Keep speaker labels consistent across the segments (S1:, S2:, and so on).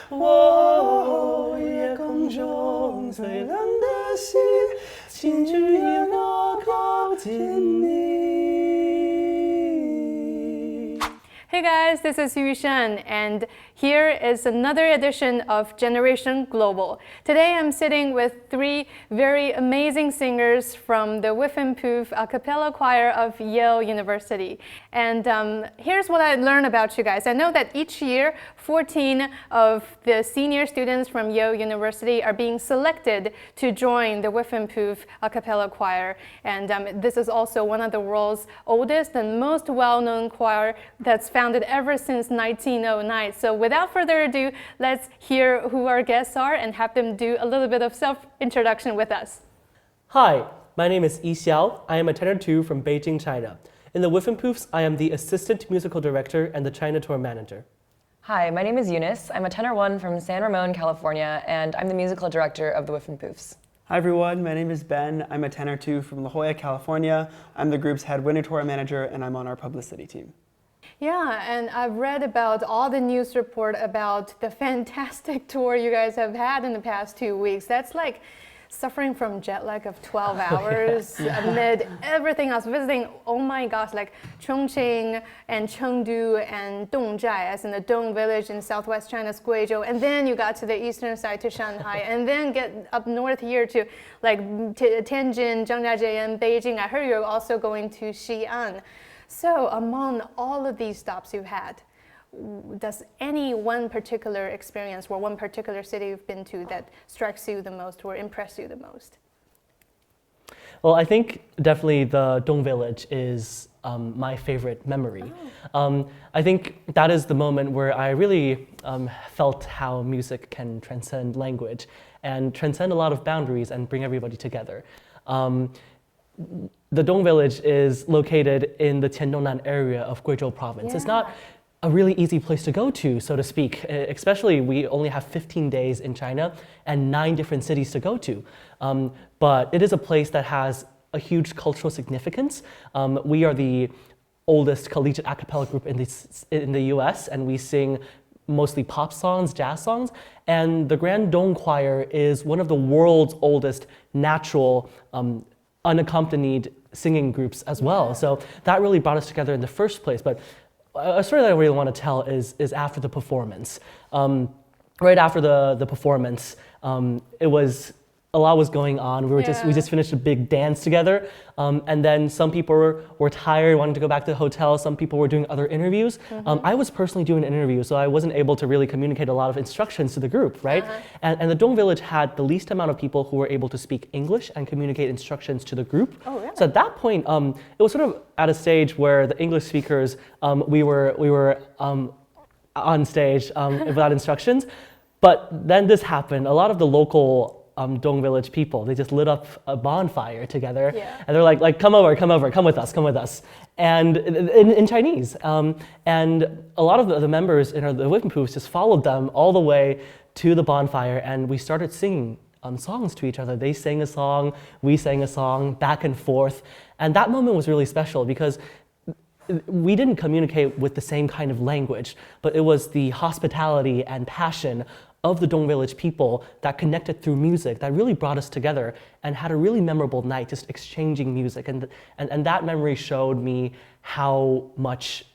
S1: 我夜空中最亮的星，请指引我靠近你。
S2: Hey guys, this is Yushan, and here is another edition of Generation Global. Today I'm sitting with three very amazing singers from the Whiffenpoofs a cappella choir of Yale University. And here's what I learned about you guys. I know that each year 14 of the senior students from Yale University are being selected to join the Whiffenpoofs a cappella choir. And this is also one of the world's oldest and most well-known choir that's founded ever since 1909. So without further ado, let's hear who our guests are and have them do a little bit of self-introduction with us.
S1: Hi, my name is Yixiao. I am a tenor 2 from Beijing, China. In the Whiffenpoofs, I am the assistant musical director and the China tour manager.
S3: Hi, my name is Eunice. I'm a tenor 1 from San Ramon, California, and I'm the musical director of the Whiffenpoofs.
S4: Hi everyone, my name is Ben. I'm a tenor 2 from La Jolla, California. I'm the group's head winter tour manager and I'm on our publicity team.
S2: Yeah, and I've read about all the news report about the fantastic tour you guys have had in the past 2 weeks. That's like suffering from jet lag of 12 hours amid everything else, visiting, oh my gosh, like Chongqing and Chengdu and Dongzhai, as in the Dong village in southwest China's Guizhou, and then you got to the eastern side to Shanghai, and then get up north here to like Tianjin, Zhangjiajie, and Beijing. I heard you're also going to Xi'an. So among all of these stops you've had, does any one particular experience or one particular city you've been to that strikes you the most or impressed you the most?
S1: Well, I think definitely the Dong village is my favorite memory. I think that is the moment where I really felt how music can transcend language and transcend a lot of boundaries and bring everybody together. The Dong village is located in the Tiandongnan area of Guizhou province.
S2: Yeah.
S1: It's not a really easy place to go to, so to speak, especially we only have 15 days in China and 9 different cities to go to. But it is a place that has a huge cultural significance. We are the oldest collegiate a cappella group in the US, and we sing mostly pop songs, jazz songs, and the Grand Dong Choir is one of the world's oldest natural unaccompanied singing groups as well.
S2: Yeah.
S1: So that really brought us together in the first place. But a story that I really want to tell is after the performance. Right after the performance, a lot was going on. We just finished a big dance together, and then some people were tired, wanted to go back to the hotel. Some people were doing other interviews. I was personally doing an interview, so I wasn't able to really communicate a lot of instructions to the group, right? And the Dong village had the least amount of people who were able to speak English and communicate instructions to the group.
S2: Oh, really?
S1: So at that point, it was sort of at a stage where the English speakers, we were on stage without instructions. But then this happened. A lot of the local Dong village people, they just lit up a bonfire together, and they're like, come with us, and in Chinese. And a lot of the members in the Whiffenpoofs just followed them all the way to the bonfire, and we started singing songs to each other. They sang a song, we sang a song, back and forth, and that moment was really special because we didn't communicate with the same kind of language, but it was the hospitality and passion of the Dong village people that connected through music that really brought us together and had a really memorable night just exchanging music. And that memory showed me how much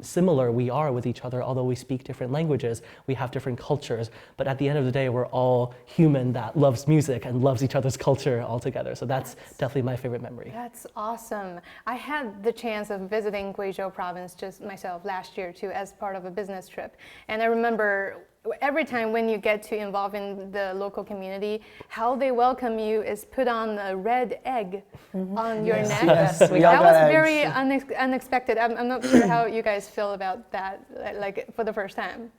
S1: similar we are with each other. Although we speak different languages, we have different cultures, but at the end of the day, we're all human that loves music and loves each other's culture all together. So that's definitely my favorite memory.
S2: That's awesome. I had the chance of visiting Guizhou province just myself last year too as part of a business trip. And I remember every time when you get to involve in the local community, how they welcome you is put on a red egg on your neck.
S4: Yes,
S2: That
S4: we all
S2: was
S4: got
S2: very
S4: eggs.
S2: unexpected. I'm not sure how you guys feel about that, like for the first time.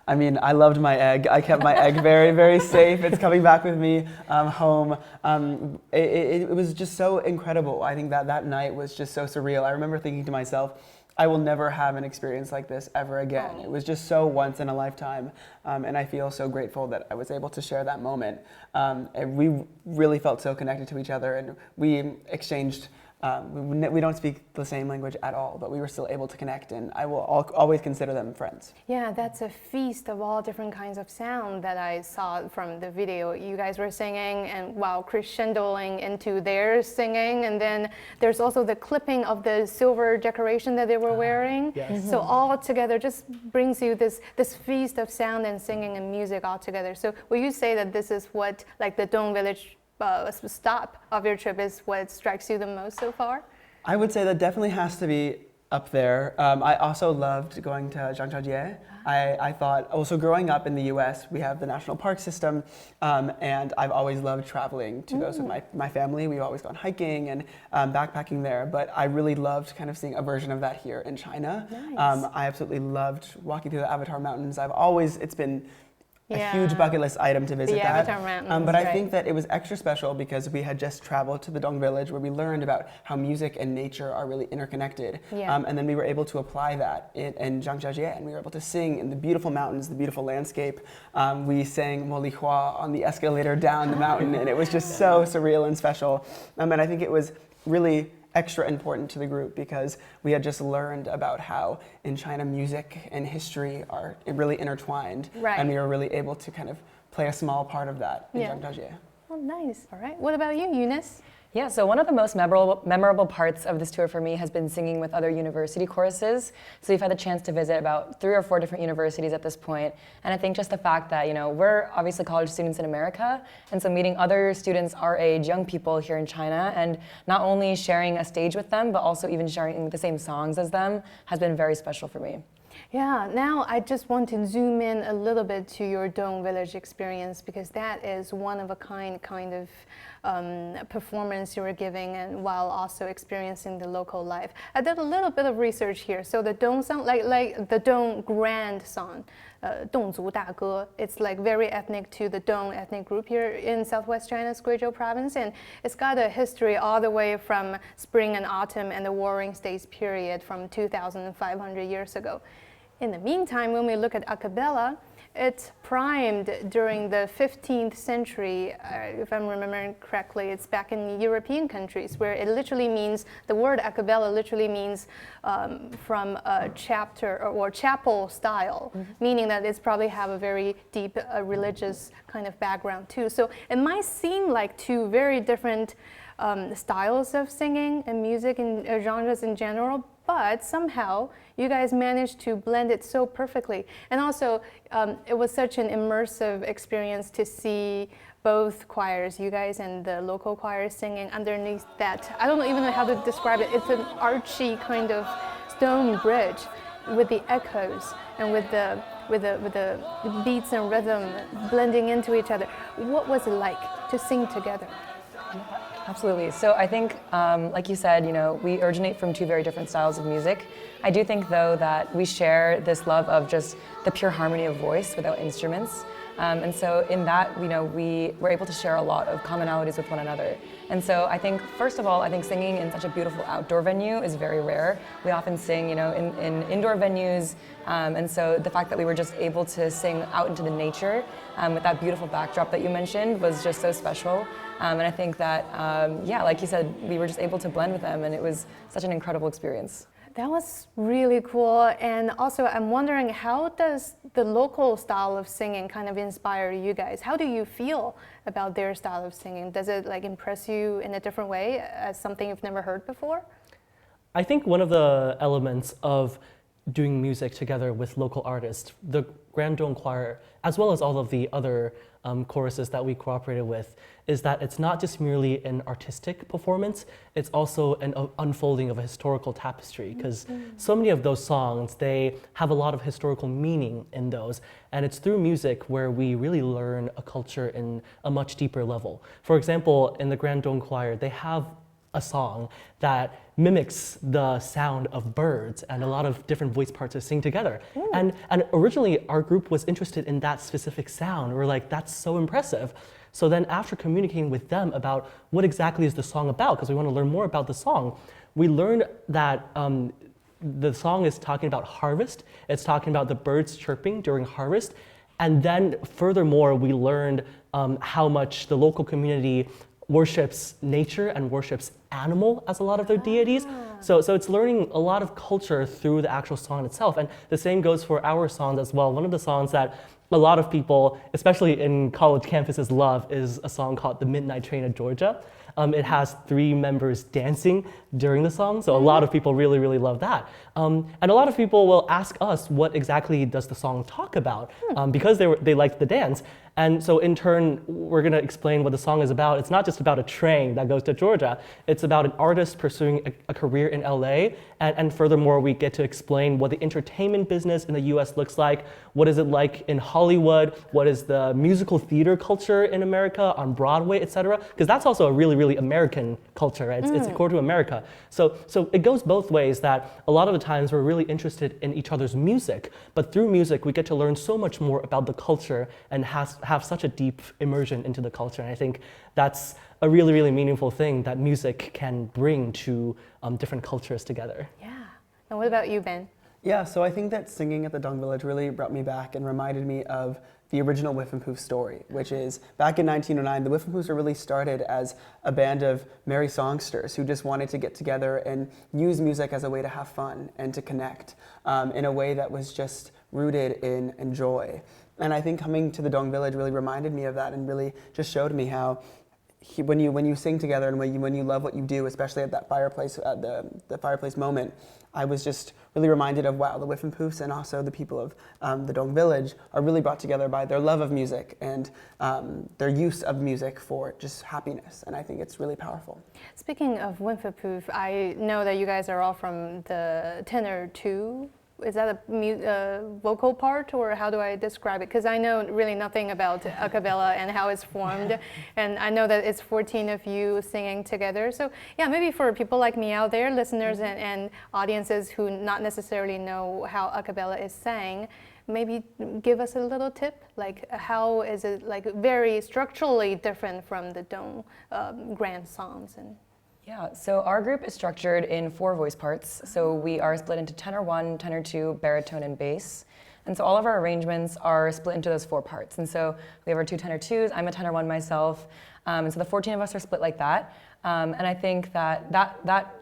S4: I mean, I loved my egg. I kept my egg very, very safe. It's coming back with me home. It was just so incredible. I think that night was just so surreal. I remember thinking to myself, I will never have an experience like this ever again. It was just so once in a lifetime, and I feel so grateful that I was able to share that moment. And we really felt so connected to each other, and we exchanged we don't speak the same language at all, but we were still able to connect, and I will always consider them friends.
S2: Yeah, that's a feast of all different kinds of sound that I saw from the video. You guys were singing and while crescendoing into their singing, and then there's also the clipping of the silver decoration that they were wearing.
S1: Yes.
S2: So all together just brings you this feast of sound and singing and music all together. So will you say that this is what, like, the Dong Village stop of your trip is what strikes you the most so far?
S4: I would say that definitely has to be up there. I also loved going to Zhangjiajie. I thought, also growing up in the US, we have the national park system, and I've always loved traveling to those with my family. We've always gone hiking and backpacking there, but I really loved kind of seeing a version of that here in China.
S2: Nice.
S4: I absolutely loved walking through the Avatar Mountains. It's been a huge
S2: Yeah.
S4: bucket list item to visit
S2: The
S4: that.
S2: Avatar Mountains,
S4: But I
S2: right.
S4: think that it was extra special because we had just traveled to the Dong Village where we learned about how music and nature are really interconnected.
S2: Yeah.
S4: And then we were able to apply that in Zhangjiajie, and we were able to sing in the beautiful mountains, the beautiful landscape. We sang Mo Li Hua on the escalator down the mountain, and it was just so surreal and special. And I think it was really extra important to the group because we had just learned about how in China music and history are really intertwined.
S2: Right.
S4: And we were really able to kind of play a small part of that in
S2: Yeah.
S4: Zhangjiajie.
S2: Oh, nice. All right. What about you, Eunice?
S3: Yeah, so one of the most memorable parts of this tour for me has been singing with other university choruses. So we've had the chance to visit about 3 or 4 different universities at this point. And I think just the fact that, we're obviously college students in America, and so meeting other students our age, young people here in China, and not only sharing a stage with them, but also even sharing the same songs as them has been very special for me.
S2: Yeah, now I just want to zoom in a little bit to your Dong Village experience because that is one of a kind of performance you were giving, and while also experiencing the local life. I did a little bit of research here. So the Dong song, like the Dong Grand song, 侗族大歌, it's like very ethnic to the Dong ethnic group here in southwest China's Guizhou province, and it's got a history all the way from spring and autumn and the Warring States period from 2,500 years ago. In the meantime, when we look at a cappella, it's primed during the 15th century, if I'm remembering correctly. It's back in European countries where it literally means, the word a cappella literally means from a chapter or chapel style, meaning that it's probably have a very deep religious kind of background too. So it might seem like 2 very different styles of singing and music and genres in general, but somehow you guys managed to blend it so perfectly. And also, it was such an immersive experience to see both choirs, you guys and the local choir, singing underneath that. I don't even know how to describe it. It's an archy kind of stone bridge with the echoes and with the beats and rhythm blending into each other. What was it like to sing together?
S3: Absolutely. So I think, like you said, we originate from 2 very different styles of music. I do think, though, that we share this love of just the pure harmony of voice without instruments. And so in that, we were able to share a lot of commonalities with one another. And so I think, first of all, I think singing in such a beautiful outdoor venue is very rare. We often sing, in indoor venues. And so the fact that we were just able to sing out into the nature with that beautiful backdrop that you mentioned was just so special. And I think that, like you said, we were just able to blend with them, and it was such an incredible experience.
S2: That was really cool. And also, I'm wondering, how does the local style of singing kind of inspire you guys? How do you feel about their style of singing? Does it impress you in a different way as something you've never heard before?
S1: I think one of the elements of doing music together with local artists, the Grand Dong Choir, as well as all of the other choruses that we cooperated with, is that it's not just merely an artistic performance, it's also an unfolding of a historical tapestry, because so many of those songs, they have a lot of historical meaning in those, and it's through music where we really learn a culture in a much deeper level. For example, in the Grand Dong Choir, they have a song that mimics the sound of birds and a lot of different voice parts to sing together. And originally our group was interested in that specific sound. We're like, that's so impressive. So then after communicating with them about what exactly is the song about, because we want to learn more about the song, we learned that the song is talking about harvest. It's talking about the birds chirping during harvest. And then furthermore, we learned how much the local community worships nature and worships animal as a lot of their deities. So it's learning a lot of culture through the actual song itself. And the same goes for our songs as well. One of the songs that a lot of people, especially in college campuses, love is a song called The Midnight Train to Georgia. It has 3 members dancing during the song, so a lot of people really, really love that. And a lot of people will ask us, what exactly does the song talk about? Because they liked the dance. And so in turn, we're gonna explain what the song is about. It's not just about a train that goes to Georgia. It's about an artist pursuing a career in LA. And furthermore, we get to explain what the entertainment business in the US looks like. What is it like in Hollywood? What is the musical theater culture in America, on Broadway, et cetera? Because that's also a really, really American culture, right? It's core to America. So it goes both ways, that a lot of the times we're really interested in each other's music, but through music, we get to learn so much more about the culture and have such a deep immersion into the culture. And I think that's a really, really meaningful thing that music can bring to different cultures together.
S2: Yeah. And what about you, Ben?
S4: Yeah, so I think that singing at the Dong Village really brought me back and reminded me of the original Whiffenpoofs story, which is back in 1909, the Whiffenpoofs were really started as a band of merry songsters who just wanted to get together and use music as a way to have fun and to connect in a way that was just rooted in joy. And I think coming to the Dong Village really reminded me of that and really just showed me how when you sing together and when you love what you do, especially at that fireplace, at the fireplace moment, I was just really reminded of, wow, the Whiffenpoofs and also the people of the Dong Village are really brought together by their love of music and their use of music for just happiness. And I think it's really powerful.
S2: Speaking of Whiffenpoof, I know that you guys are all from the tenor 2. Is that a vocal part, or how do I describe it? Because I know really nothing about a cappella and how it's formed, and I know that it's 14 of you singing together. So yeah, maybe for people like me out there, listeners and audiences who not necessarily know how a cappella is sang, maybe give us a little tip, like how is it like very structurally different from the Dong grand songs? And
S3: Yeah, so our group is structured in 4 voice parts. So we are split into tenor 1, tenor 2, baritone, and bass. And so all of our arrangements are split into those 4 parts. And so we have our 2 tenor 2s, I'm a tenor 1 myself. And so the 14 of us are split like that. And I think that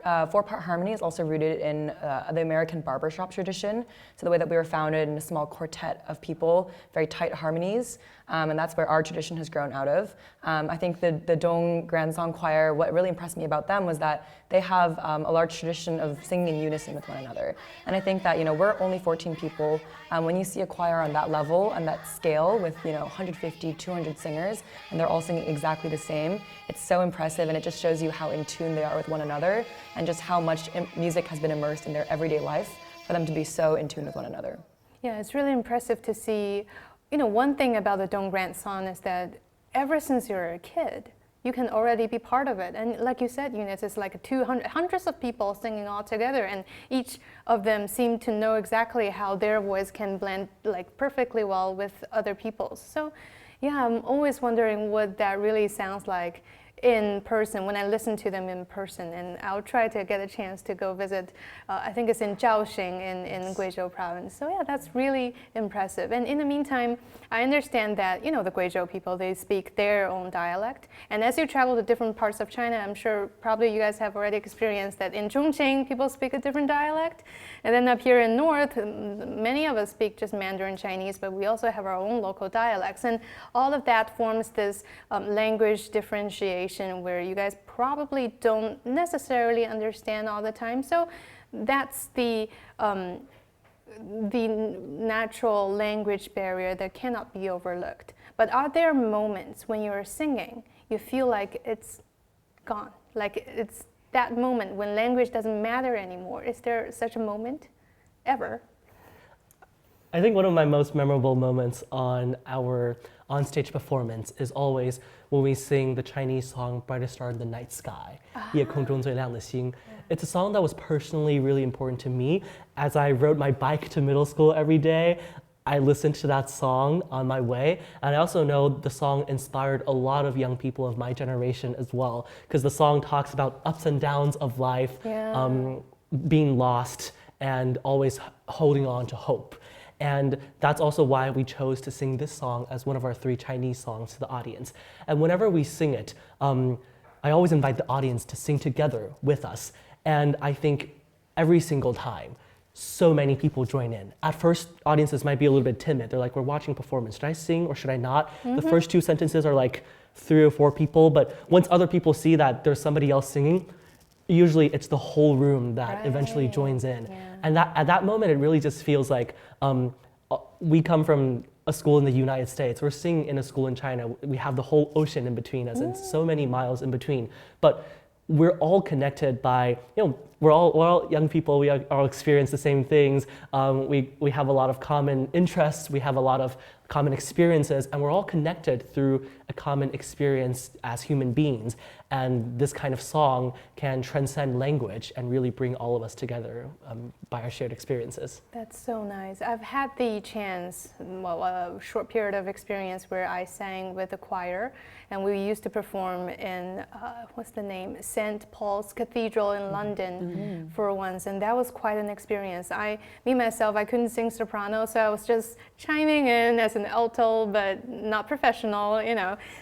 S3: 4-part harmony is also rooted in the American barbershop tradition. So the way that we were founded in a small quartet of people, very tight harmonies. And that's where our tradition has grown out of. I think the Dong Grand Song Choir, what really impressed me about them was that they have a large tradition of singing in unison with one another. And I think that, we're only 14 people. When you see a choir on that level and that scale with, 150, 200 singers, and they're all singing exactly the same, it's so impressive, and it just shows you how in tune they are with one another and just how much music has been immersed in their everyday life for them to be so in tune with one another.
S2: yeah, it's really impressive to see. One thing about the Dong Grand Song is that ever since you're a kid, you can already be part of it. And like you said, Eunice, it's like hundreds of people singing all together, and each of them seem to know exactly how their voice can blend like perfectly well with other people's. So yeah, I'm always wondering what that really sounds like in person, when I listen to them in person, and I'll try to get a chance to go visit, I think it's in Zhaoxing in Guizhou province. So yeah, that's really impressive. And in the meantime, I understand that, the Guizhou people, they speak their own dialect. And as you travel to different parts of China, I'm sure probably you guys have already experienced that in Chongqing, people speak a different dialect. And then up here in North, many of us speak just Mandarin Chinese, but we also have our own local dialects. And all of that forms this language differentiation where you guys probably don't necessarily understand all the time. So that's the natural language barrier that cannot be overlooked. But are there moments when you're singing, you feel like it's gone? Like it's that moment when language doesn't matter anymore? Is there such a moment ever?
S1: I think one of my most memorable moments on our onstage performance is always when we sing the Chinese song Brightest Star in the Night Sky, 夜空中最亮的星. It's a song that was personally really important to me. As I rode my bike to middle school every day, I listened to that song on my way. And I also know the song inspired a lot of young people of my generation as well, because the song talks about ups and downs of life, being lost, and always holding on to hope. And that's also why we chose to sing this song as one of our 3 Chinese songs to the audience. And whenever we sing it, I always invite the audience to sing together with us. And I think every single time, so many people join in. At first, audiences might be a little bit timid. They're like, we're watching performance. Should I sing or should I not? The first 2 sentences are like 3 or 4 people, but once other people see that there's somebody else singing, usually it's the whole room that eventually joins in.
S2: Yeah.
S1: And at that moment, it really just feels like we come from a school in the United States. We're singing in a school in China. We have the whole ocean in between us and so many miles in between. But we're all connected by, we're all young people. We all experience the same things. We have a lot of common interests. We have a lot of common experiences, and we're all connected through a common experience as human beings. And this kind of song can transcend language and really bring all of us together by our shared experiences.
S2: That's so nice. I've had the chance, a short period of experience where I sang with the choir, and we used to perform in, what's the name, St. Paul's Cathedral in London for once, and that was quite an experience. Me myself, I couldn't sing soprano, so I was just chiming in as an alto, but not professional,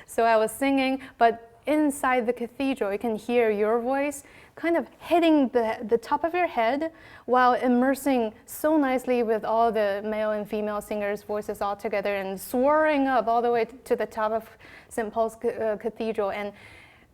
S2: So I was singing, but inside the cathedral, you can hear your voice kind of hitting the top of your head while immersing so nicely with all the male and female singers' voices all together and soaring up all the way to the top of St. Paul's Cathedral. And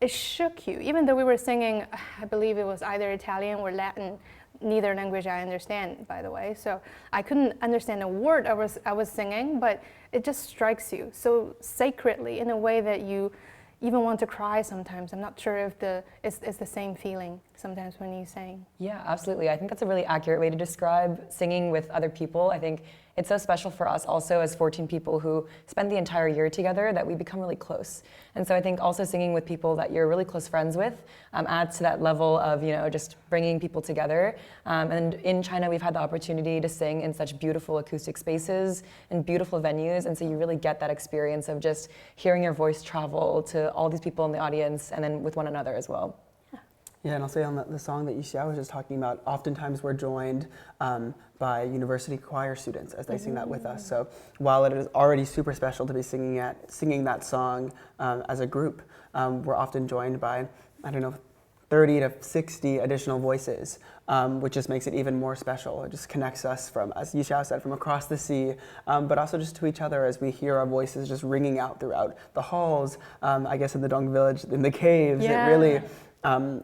S2: it shook you, even though we were singing, I believe it was either Italian or Latin, neither language I understand, by the way. So I couldn't understand a word I was singing, but it just strikes you so sacredly in a way that you even want to cry sometimes. I'm not sure if it's the same feeling sometimes when you sing.
S3: Yeah, absolutely. I think that's a really accurate way to describe singing with other people. I think it's so special for us also as 14 people who spend the entire year together that we become really close. And so I think also singing with people that you're really close friends with adds to that level of, just bringing people together. And in China, we've had the opportunity to sing in such beautiful acoustic spaces and beautiful venues. And so you really get that experience of just hearing your voice travel to all these people in the audience and then with one another as well.
S4: Yeah, and I'll say on the song that Yixiao was just talking about, oftentimes we're joined by university choir students as they sing that with us. So while it is already super special to be singing that song as a group, we're often joined by, 30 to 60 additional voices, which just makes it even more special. It just connects us from, as Yixiao said, from across the sea, but also just to each other as we hear our voices just ringing out throughout the halls, I guess in the Dong village, in the caves.
S2: Yeah.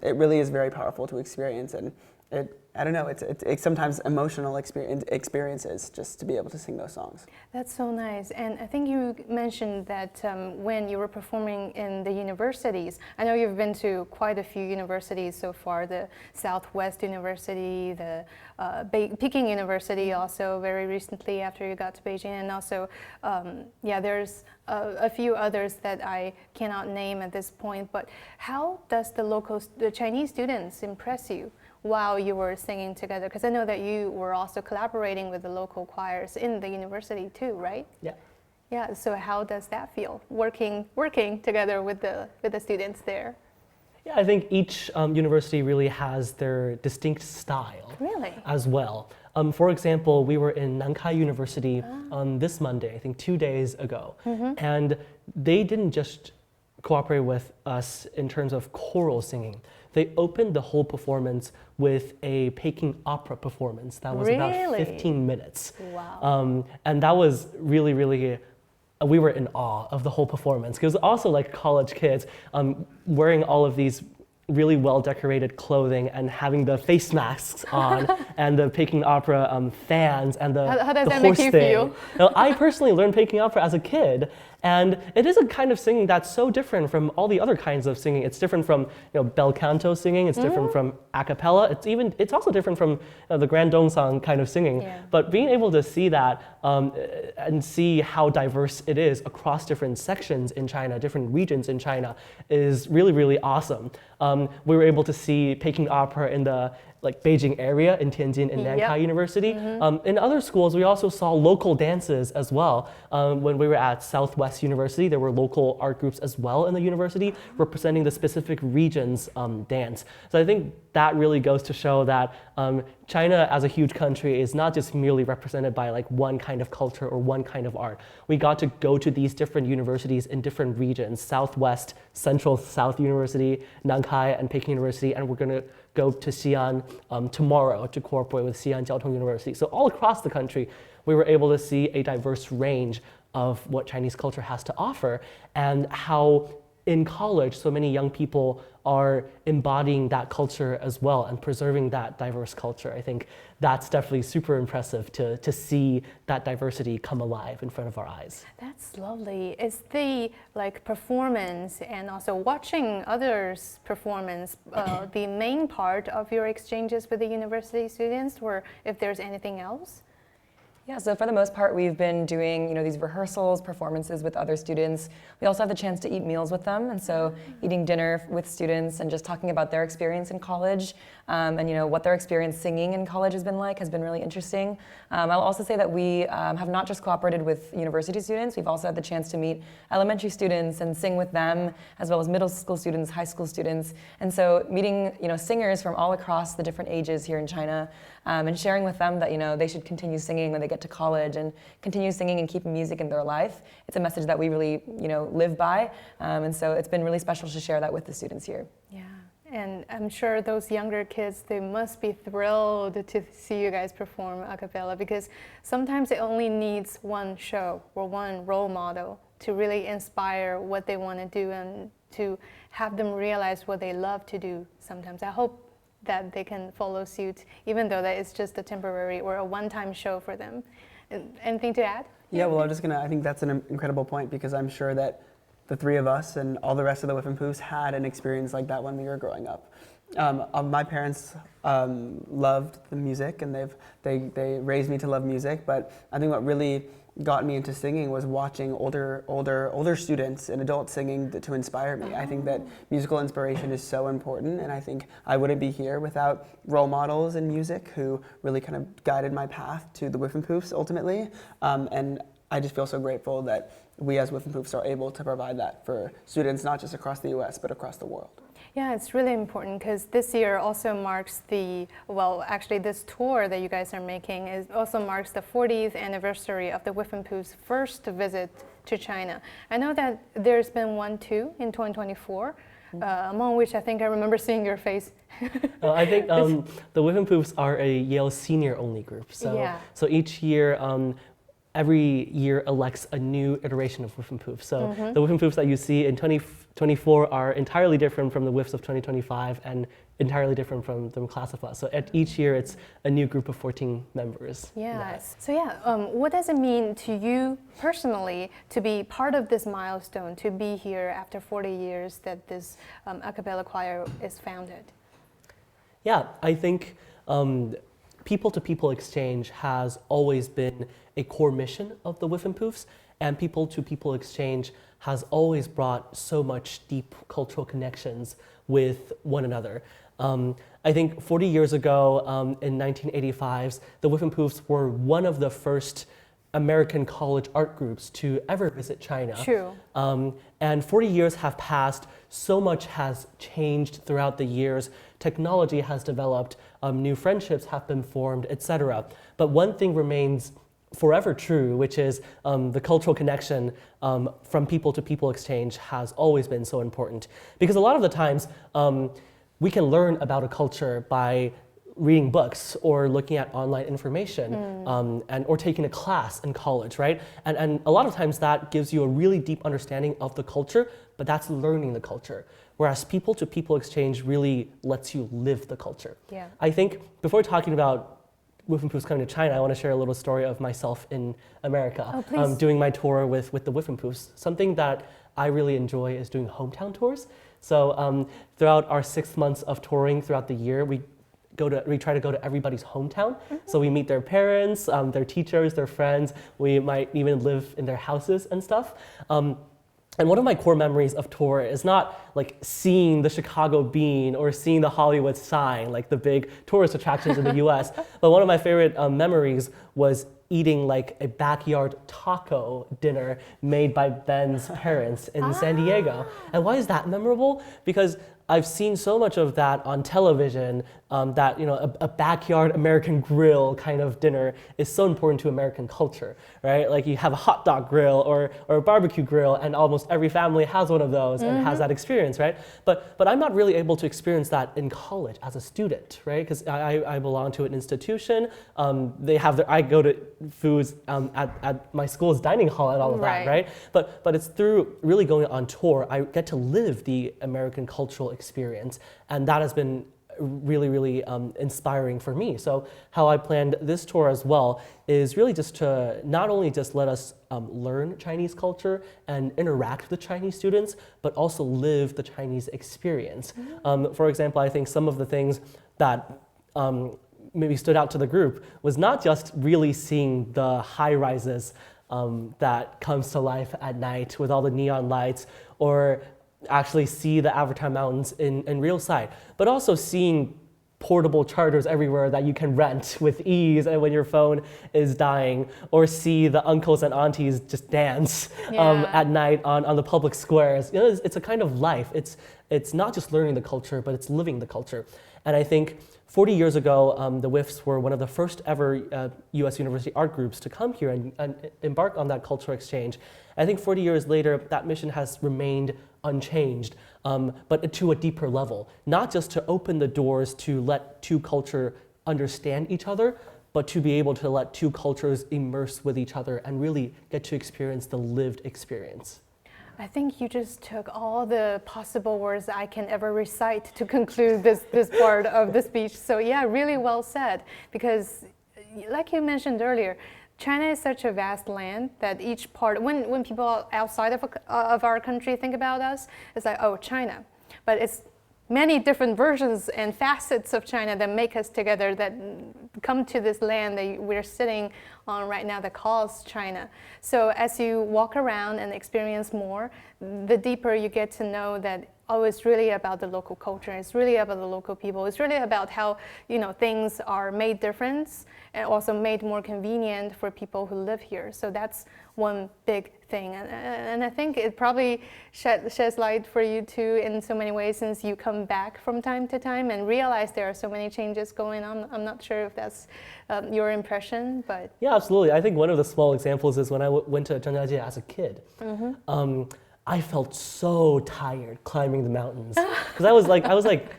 S4: It really is very powerful to experience, and it's sometimes emotional experiences just to be able to sing those songs.
S2: That's so nice. And I think you mentioned that when you were performing in the universities, I know you've been to quite a few universities so far, the Southwest University, the Peking University also very recently after you got to Beijing, and also, there's a few others that I cannot name at this point, but how does the Chinese students impress you while you were singing together? Because I know that you were also collaborating with the local choirs in the university too, right?
S1: Yeah.
S2: Yeah, so how does that feel, working together with the students there?
S1: Yeah, I think each university really has their distinct style as well. For example, we were in Nankai University on this Monday, I think 2 days ago, and they didn't just cooperate with us in terms of choral singing. They opened the whole performance with a Peking opera performance that was about 15 minutes.
S2: Wow.
S1: And that was really, really, we were in awe of the whole performance, because also like college kids wearing all of these really well-decorated clothing and having the face masks on and the Peking opera fans and the
S2: How does
S1: the
S2: that
S1: horse
S2: make you
S1: thing.
S2: feel?
S1: Now, I personally learned Peking opera as a kid, and it is a kind of singing that's so different from all the other kinds of singing. It's different from bel canto singing. It's different from a cappella. It's also different from the grand dongsang kind of singing.
S2: Yeah.
S1: But being able to see that and see how diverse it is across different sections in China, different regions in China, is really, really awesome. We were able to see Peking opera in like Beijing area in Tianjin and Nankai University. In other schools, we also saw local dances as well. When we were at Southwest University, there were local art groups as well in the university representing the specific region's dance. So I think that really goes to show that China as a huge country is not just merely represented by like one kind of culture or one kind of art. We got to go to these different universities in different regions, Southwest, Central South University, Nankai and Peking University, and we're going to go to Xi'an tomorrow to cooperate with Xi'an Jiaotong University. So all across the country, we were able to see a diverse range of what Chinese culture has to offer and how in college so many young people are embodying that culture as well and preserving that diverse culture. I think that's definitely super impressive to see that diversity come alive in front of our eyes.
S2: That's lovely. Is the like performance and also watching others' performance the main part of your exchanges with the university students, or if there's anything else?
S3: Yeah, so for the most part, we've been doing these rehearsals, performances with other students. We also have the chance to eat meals with them, and so eating dinner with students and just talking about their experience in college and what their experience singing in college has been like has been really interesting. I'll also say that we have not just cooperated with university students, we've also had the chance to meet elementary students and sing with them, as well as middle school students, high school students. And so meeting singers from all across the different ages here in China and sharing with them that they should continue singing when they get to college and continue singing and keeping music in their life. It's a message that we really live by, and so it's been really special to share that with the students here.
S2: Yeah, and I'm sure those younger kids, they must be thrilled to see you guys perform a cappella, because sometimes it only needs one show or one role model to really inspire what they want to do and to have them realize what they love to do sometimes. I hope that they can follow suit, even though that it's just a temporary or a one-time show for them. Anything to add?
S4: Yeah, well, I think that's an incredible point, because I'm sure that the three of us and all the rest of the Whiffenpoofs had an experience like that when we were growing up. My parents loved the music, and they raised me to love music, but I think what really got me into singing was watching older students and adults singing to inspire me. I think that musical inspiration is so important, and I think I wouldn't be here without role models in music who really kind of guided my path to the Whiffenpoofs ultimately. And I just feel so grateful that we as Whiffenpoofs are able to provide that for students not just across the US but across the world.
S2: Yeah, it's really important, because this year also marks this tour that you guys are making also marks the 40th anniversary of the Whiffenpoofs' first visit to China. I know that there's been one too in 2024, among which I think I remember seeing your face.
S1: I think the Whiffenpoofs are a Yale senior only group. So each year, every year elects a new iteration of Whiffenpoofs. So the Whiffenpoofs that you see in 2024 are entirely different from the Whiffs of 2025 and entirely different from the class of us. So at each year, it's a new group of 14 members.
S2: Yes. So what does it mean to you personally to be part of this milestone, to be here after 40 years that this a cappella choir is founded?
S1: Yeah, I think people-to-people exchange has always been a core mission of the Whiffenpoofs, and people-to-people exchange has always brought so much deep cultural connections with one another. I think 40 years ago, in 1985, the Whiffenpoofs were one of the first American college art groups to ever visit China.
S2: True.
S1: And 40 years have passed, so much has changed throughout the years. Technology has developed, new friendships have been formed, etc. But one thing remains forever true, which is the cultural connection from people to people exchange has always been so important. Because a lot of the times, we can learn about a culture by reading books or looking at online information or taking a class in college, right? And a lot of times that gives you a really deep understanding of the culture, but that's learning the culture. Whereas people-to-people exchange really lets you live the culture.
S2: Yeah.
S1: I think before talking about Whiffenpoofs coming to China, I want to share a little story of myself in America, doing my tour with the Whiffenpoofs. Something that I really enjoy is doing hometown tours. So throughout our 6 months of touring throughout the year, we try to go to everybody's hometown. So we meet their parents, their teachers, their friends. We might even live in their houses and stuff. And one of my core memories of tour is not like seeing the Chicago Bean or seeing the Hollywood sign, like the big tourist attractions in the US, but one of my favorite memories was eating like a backyard taco dinner made by Ben's parents in San Diego. And why is that memorable? Because I've seen so much of that on television, that a backyard American grill kind of dinner is so important to American culture, right? Like you have a hot dog grill or a barbecue grill, and almost every family has one of those and has that experience, right? But I'm not really able to experience that in college as a student, right? Because I belong to an institution. I go to foods at my school's dining hall and all of that, right? But it's through really going on tour, I get to live the American cultural experience, and that has been really, really inspiring for me. So how I planned this tour as well is really just to not only just let us learn Chinese culture and interact with the Chinese students, but also live the Chinese experience. For example, I think some of the things that maybe stood out to the group was not just really seeing the high rises that comes to life at night with all the neon lights, or actually see the Avatar Mountains in real sight, but also seeing portable chargers everywhere that you can rent with ease and when your phone is dying, or see the uncles and aunties just dance at night on the public squares. It's a kind of life. It's not just learning the culture, but it's living the culture. And I think 40 years ago, the Whiffs were one of the first ever US University art groups to come here and embark on that cultural exchange. I think 40 years later, that mission has remained unchanged, but to a deeper level. Not just to open the doors to let two cultures understand each other, but to be able to let two cultures immerse with each other and really get to experience the lived experience.
S2: I think you just took all the possible words I can ever recite to conclude this part of the speech. So yeah, really well said. Because like you mentioned earlier, China is such a vast land that each part, when people outside of our country think about us, it's like, oh, China. But it's many different versions and facets of China that make us together, that come to this land that we're sitting on right now that calls China. So as you walk around and experience more, the deeper you get to know that, oh, it's really about the local culture. It's really about the local people. It's really about how things are made different and also made more convenient for people who live here. So that's one big thing, and I think it probably sheds light for you too in so many ways, since you come back from time to time and realize there are so many changes going on. I'm not sure if that's your impression, but
S1: yeah, absolutely. I think one of the small examples is when I went to Zhangjia as a kid. I felt so tired climbing the mountains because I was like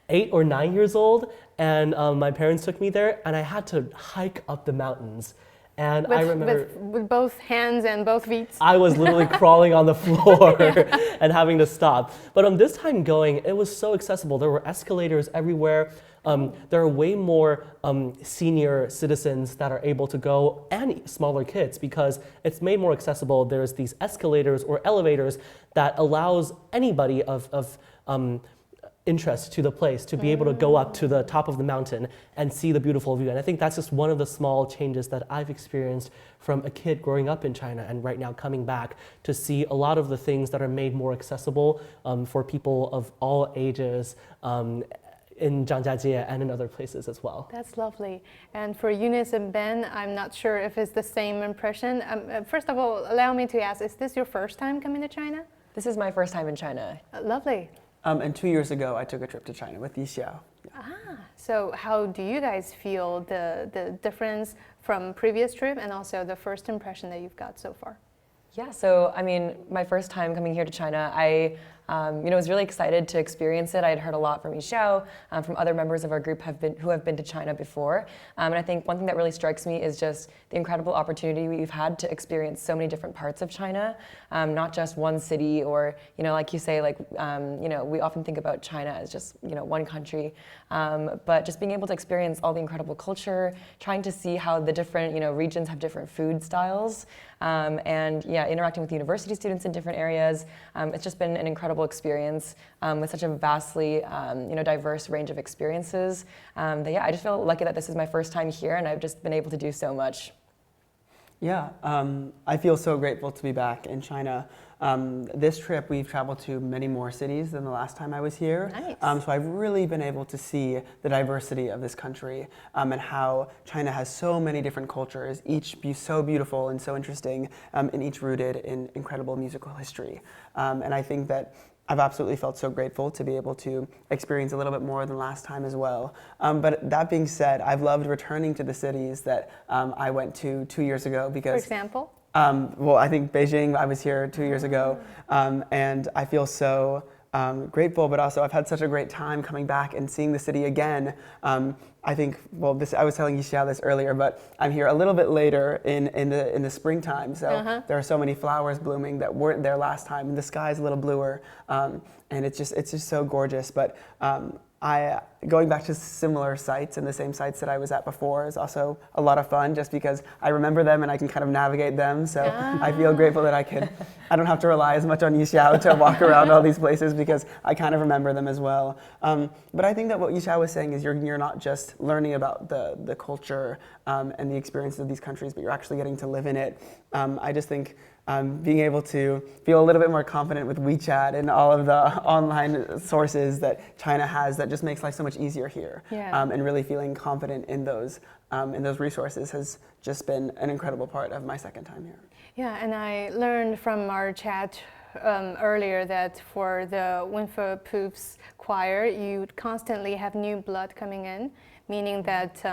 S1: 8 or 9 years old, and my parents took me there, and I had to hike up the mountains. And I remember
S2: with both hands and both feet.
S1: I was literally crawling on the floor and having to stop. But on this time going, it was so accessible. There were escalators everywhere. There are way more senior citizens that are able to go, and smaller kids, because it's made more accessible. There's these escalators or elevators that allows anybody of interest to the place to be able to go up to the top of the mountain and see the beautiful view. And I think that's just one of the small changes that I've experienced from a kid growing up in China and right now coming back to see a lot of the things that are made more accessible for people of all ages in Zhangjia and in other places as well.
S2: That's lovely. And for Eunice and Ben, I'm not sure if it's the same impression. First of all, allow me to ask, is this your first time coming to China?
S3: This is my first time in China.
S2: Lovely.
S4: And 2 years ago, I took a trip to China with Yixiao.
S2: So how do you guys feel the difference from previous trip and also the first impression that you've got so far?
S3: Yeah, so I mean, my first time coming here to China, I was really excited to experience it. I had heard a lot from Yixiao, from other members of our group who have been to China before. And I think one thing that really strikes me is just the incredible opportunity we've had to experience so many different parts of China, not just one city or, like you say, we often think about China as just, one country, but just being able to experience all the incredible culture, trying to see how the different, regions have different food styles, and yeah, interacting with university students in different areas. It's just been an incredible experience with such a vastly diverse range of experiences. I just feel lucky that this is my first time here and I've just been able to do so much.
S4: Yeah, I feel so grateful to be back in China. This trip, we've traveled to many more cities than the last time I was here.
S2: Nice.
S4: So I've really been able to see the diversity of this country and how China has so many different cultures, each so beautiful and so interesting, and each rooted in incredible musical history. And I think that I've absolutely felt so grateful to be able to experience a little bit more than last time as well. But that being said, I've loved returning to the cities that I went to 2 years ago
S2: For
S4: because,
S2: example?
S4: well, I think Beijing, I was here 2 years ago, and I feel so grateful, but also I've had such a great time coming back and seeing the city again. I think, well, I was telling Yixiao this earlier, but I'm here a little bit later in the springtime, so there are so many flowers blooming that weren't there last time, and the sky's a little bluer, and it's just so gorgeous. But going back to similar sites and the same sites that I was at before is also a lot of fun, just because I remember them and I can kind of navigate them. So I feel grateful that I don't have to rely as much on Yixiao to walk around all these places because I kind of remember them as well. But I think that what Yixiao was saying is you're not just learning about the culture and the experiences of these countries, but you're actually getting to live in it. I just think being able to feel a little bit more confident with WeChat and all of the online sources that China has that just makes life so much easier here. And really feeling confident in those resources has just been an incredible part of my second time here.
S2: Yeah, and I learned from our chat earlier that for the Whiffenpoofs choir, you constantly have new blood coming in, meaning that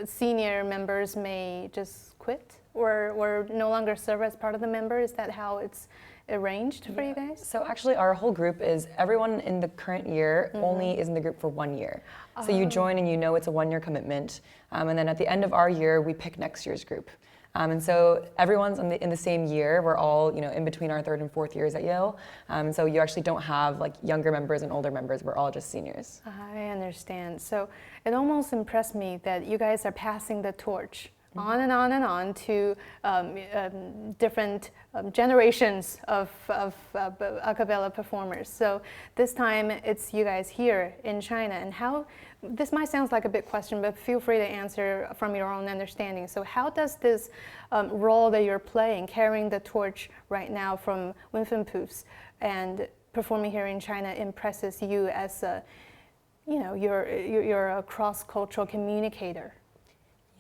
S2: senior members may just quit or no longer serve as part of the member. Is that how it's arranged for you guys?
S3: So actually our whole group is everyone in the current year only is in the group for 1 year. So you join and you know it's a 1-year commitment. And then at the end of our year, we pick next year's group. And so everyone's in the same year. We're all in between our 3rd and 4th years at Yale. So you actually don't have like younger members and older members. We're all just seniors.
S2: I understand. So it almost impressed me that you guys are passing the torch on and on and on to different generations of a cappella performers. So this time it's you guys here in China. And how, this might sound like a big question, but feel free to answer from your own understanding. So how does this role that you're playing, carrying the torch right now from Whiffenpoofs and performing here in China, impresses you as a, you're a cross-cultural communicator?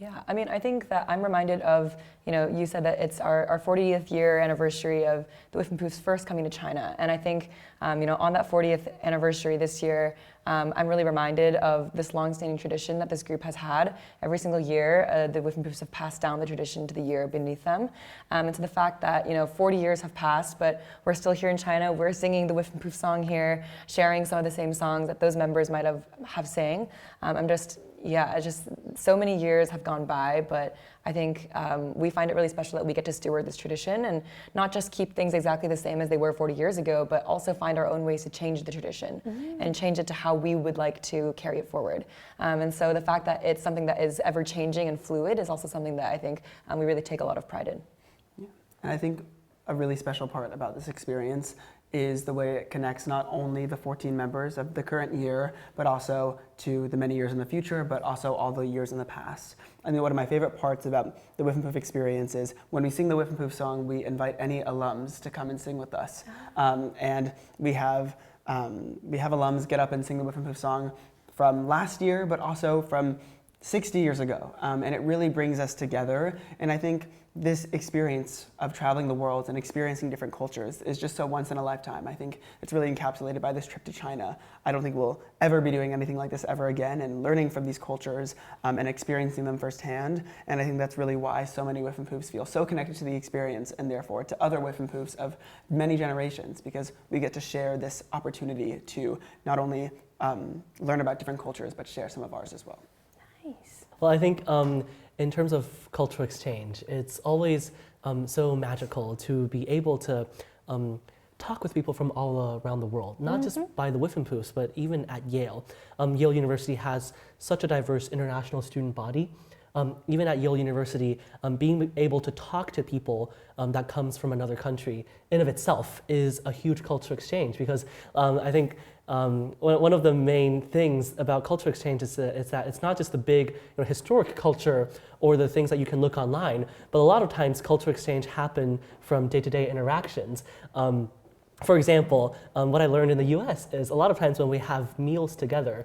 S3: Yeah, I mean, I think that I'm reminded of, you said that it's our 40th year anniversary of the Whiffenpoofs first coming to China. And I think, on that 40th anniversary this year, I'm really reminded of this long-standing tradition that this group has had. Every single year, the Whiffenpoofs have passed down the tradition to the year beneath them. And to the fact that, 40 years have passed, but we're still here in China. We're singing the Whiffenpoof song here, sharing some of the same songs that those members might have sang. Just so many years have gone by, but I think we find it really special that we get to steward this tradition and not just keep things exactly the same as they were 40 years ago, but also find our own ways to change the tradition and change it to how we would like to carry it forward. And so the fact that it's something that is ever changing and fluid is also something that I think we really take a lot of pride in.
S4: Yeah. And I think a really special part about this experience is the way it connects not only the 14 members of the current year, but also to the many years in the future, but also all the years in the past. I think one of my favorite parts about the Whiffenpoof experience is when we sing the Whiffenpoof song, we invite any alums to come and sing with us. And we have alums get up and sing the Whiffenpoof song from last year, but also from 60 years ago. And it really brings us together. And I think this experience of traveling the world and experiencing different cultures is just so once in a lifetime. I think it's really encapsulated by this trip to China. I don't think we'll ever be doing anything like this ever again, and learning from these cultures and experiencing them firsthand. And I think that's really why so many Whiffenpoofs feel so connected to the experience and therefore to other Whiffenpoofs of many generations, because we get to share this opportunity to not only learn about different cultures, but share some of ours as well.
S2: Nice.
S1: Well, I think in terms of cultural exchange, it's always so magical to be able to talk with people from all around the world, not just by the Whiffenpoofs, but even at Yale. Yale University has such a diverse international student body. even at Yale University, being able to talk to people that comes from another country in of itself is a huge cultural exchange, because I think one of the main things about cultural exchange is that it's not just the big historic culture or the things that you can look online, but a lot of times cultural exchange happen from day-to-day interactions. For example, what I learned in the US is a lot of times when we have meals together,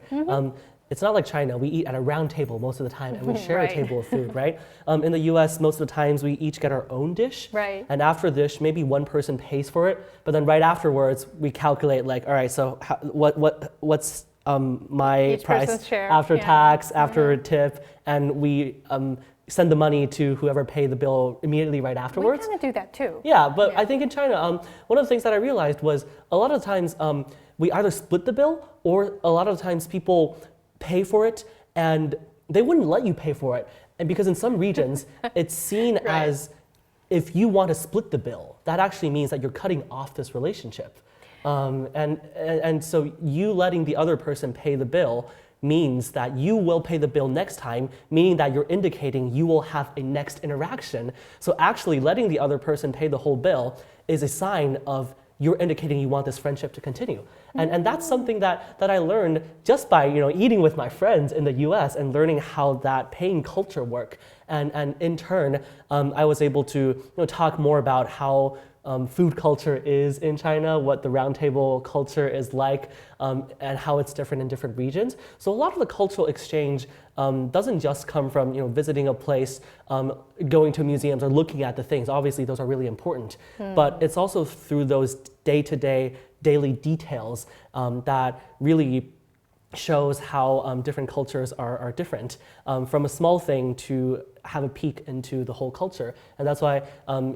S1: it's not like China. We eat at a round table most of the time, and we share
S2: Right.
S1: a table of food, right? In the U.S., most of the times we each get our own dish,
S2: Right.
S1: and after the dish, maybe one person pays for it, but then right afterwards, we calculate like, all right, so what's my
S2: Each
S1: price
S2: person's share,
S1: after
S2: yeah.
S1: tax, after tip, and we send the money to whoever paid the bill immediately right
S2: We
S1: afterwards.
S2: kind of do that too.
S1: Yeah, but
S2: Yeah.
S1: I think in China, one of the things that I realized was a lot of times we either split the bill, or a lot of times people pay for it and they wouldn't let you pay for it. And because in some regions, it's seen
S2: Right.
S1: as if you want to split the bill, that actually means that you're cutting off this relationship. And so you letting the other person pay the bill means that you will pay the bill next time, meaning that you're indicating you will have a next interaction. So actually letting the other person pay the whole bill is a sign of you're indicating you want this friendship to continue. And that's something that I learned just by eating with my friends in the US and learning how that paying culture work. And in turn, I was able to talk more about how food culture is in China, what the round table culture is like, and how it's different in different regions. So a lot of the cultural exchange doesn't just come from visiting a place, going to museums, or looking at the things. Obviously, those are really important, but it's also through those day-to-day, daily details that really shows how different cultures are different, from a small thing to have a peek into the whole culture. And that's why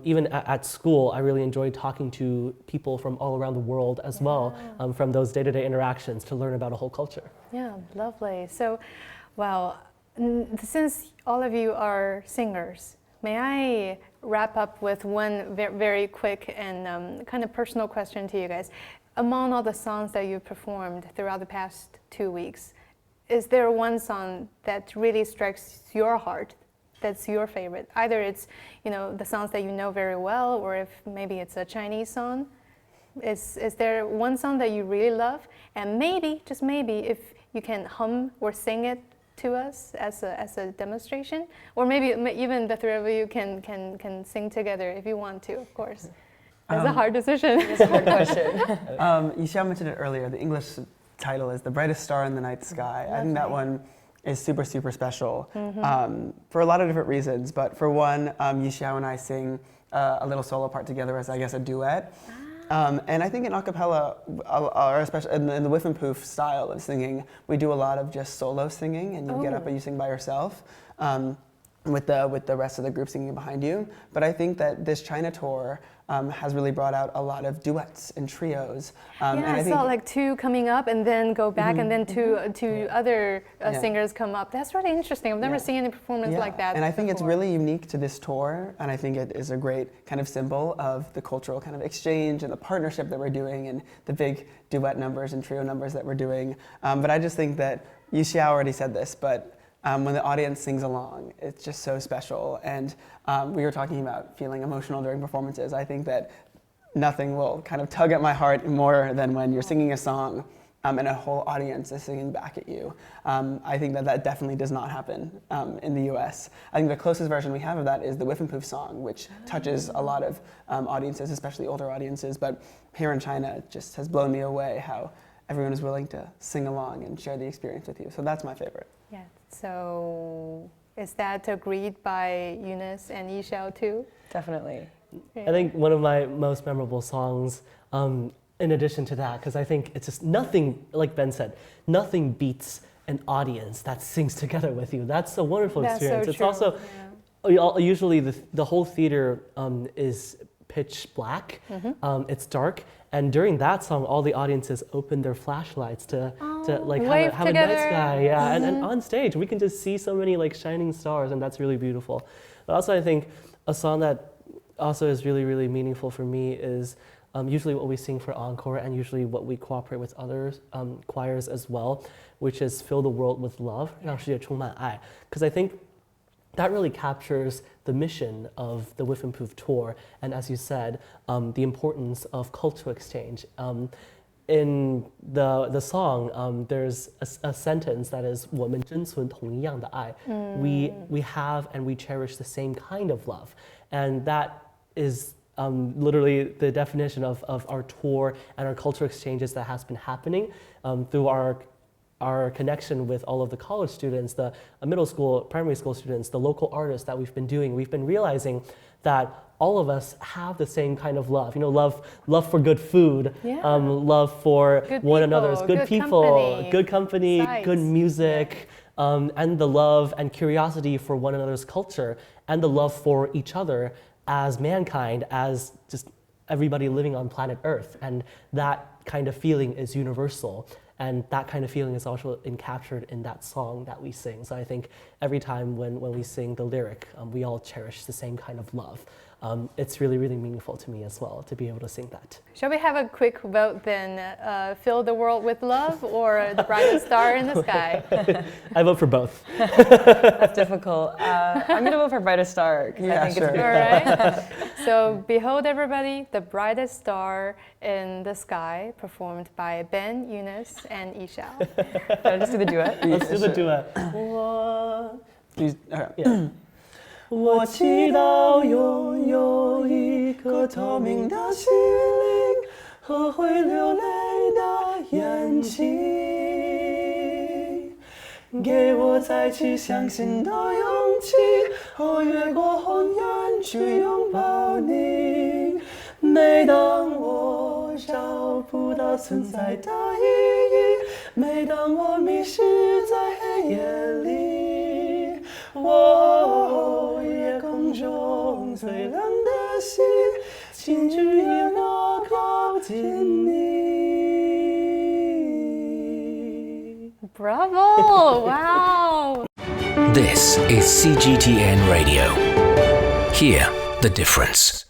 S1: even at school, I really enjoyed talking to people from all around the world as well, from those day-to-day interactions to learn about a whole culture.
S2: Yeah, lovely. So, well, since all of you are singers, may I wrap up with one very quick and kind of personal question to you guys? Among all the songs that you've performed throughout the past 2 weeks, is there one song that really strikes your heart, that's your favorite? Either it's the songs that you know very well, or if maybe it's a Chinese song. Is there one song that you really love? And maybe, just maybe, if you can hum or sing it to us as a demonstration, or maybe even the three of you can sing together if you want to, of course. That's a hard decision.
S3: It's a hard question.
S4: Yixiao mentioned it earlier. The English title is The Brightest Star in the Night Sky. I think that one is super, super special for a lot of different reasons. But for one, Yixiao and I sing a little solo part together as, I guess, a duet. And I think in a cappella, or especially in the Whiffenpoof style of singing, we do a lot of just solo singing, and you get up and you sing by yourself. With the rest of the group singing behind you. But I think that this China tour has really brought out a lot of duets and trios.
S2: And I saw like two coming up and then go back, and then two other singers come up. That's really interesting. I've never seen any performance like that.
S4: And I think it's
S2: before.
S4: really unique to this tour, and I think it is a great kind of symbol of the cultural kind of exchange and the partnership that we're doing, and the big duet numbers and trio numbers that we're doing. But I just think that Yixiao already said this, but when the audience sings along, it's just so special. And we were talking about feeling emotional during performances. I think that nothing will kind of tug at my heart more than when you're singing a song and a whole audience is singing back at you. I think that definitely does not happen in the US. I think the closest version we have of that is the Whiffenpoofs song, which touches a lot of audiences, especially older audiences. But here in China, it just has blown me away how everyone is willing to sing along and share the experience with you. So that's my favorite.
S2: Yeah. So is that agreed by Eunice and Yixiao too?
S3: Definitely.
S1: I think one of my most memorable songs, in addition to that, because I think it's just nothing, like Ben said, nothing beats an audience that sings together with you. That's a wonderful
S2: That's
S1: experience.
S2: so
S1: It's
S2: true.
S1: also, usually the whole theater is pitch black, it's dark, and during that song, all the audiences open their flashlights to like
S2: wave
S1: have a
S2: together.
S1: night sky, and on stage we can just see so many like shining stars, and that's really beautiful. But also I think a song that also is really, really meaningful for me is usually what we sing for encore, and usually what we cooperate with other choirs as well, which is Fill the World with Love, 让世界充满爱. Because I think that really captures the mission of the Whiffenpoof tour, and as you said, the importance of cultural exchange. In the song, there's a sentence that is 我们珍存同样的爱. We have and we cherish the same kind of love, and that is literally the definition of our tour and our cultural exchanges that has been happening through our connection with all of the college students, the middle school, primary school students, the local artists that we've been doing. We've been realizing that all of us have the same kind of love. Love for good food, love for
S2: good
S1: one
S2: people,
S1: another's good people, good company,
S2: sights.
S1: good music, and the love and curiosity for one another's culture, and the love for each other as mankind, as just everybody living on planet Earth. And that kind of feeling is universal. And that kind of feeling is also encaptured in that song that we sing. So I think every time when we sing the lyric, we all cherish the same kind of love. It's really, really meaningful to me as well to be able to sing that.
S2: Shall we have a quick vote then? Fill the world with love or the brightest star in the sky?
S1: I vote for both.
S3: That's difficult. I'm gonna vote for Brightest Star because I think
S4: sure.
S3: it's
S2: All right. So behold, everybody, the brightest star in the sky, performed by Ben, Eunice, and Yixiao.
S3: Can I just do the duet?
S1: Let's do the duet.
S4: Please, okay.
S1: Yeah.
S4: 我祈祷拥有一颗透明的心灵和会流泪的眼睛，给我再去相信的勇气，越过红颜去拥抱你。每当我找不到存在的意义，每当我迷失在黑夜里，夜空中最亮的星，请指引我靠近你。
S2: Bravo! Wow!
S5: This is CGTN Radio. Hear the difference.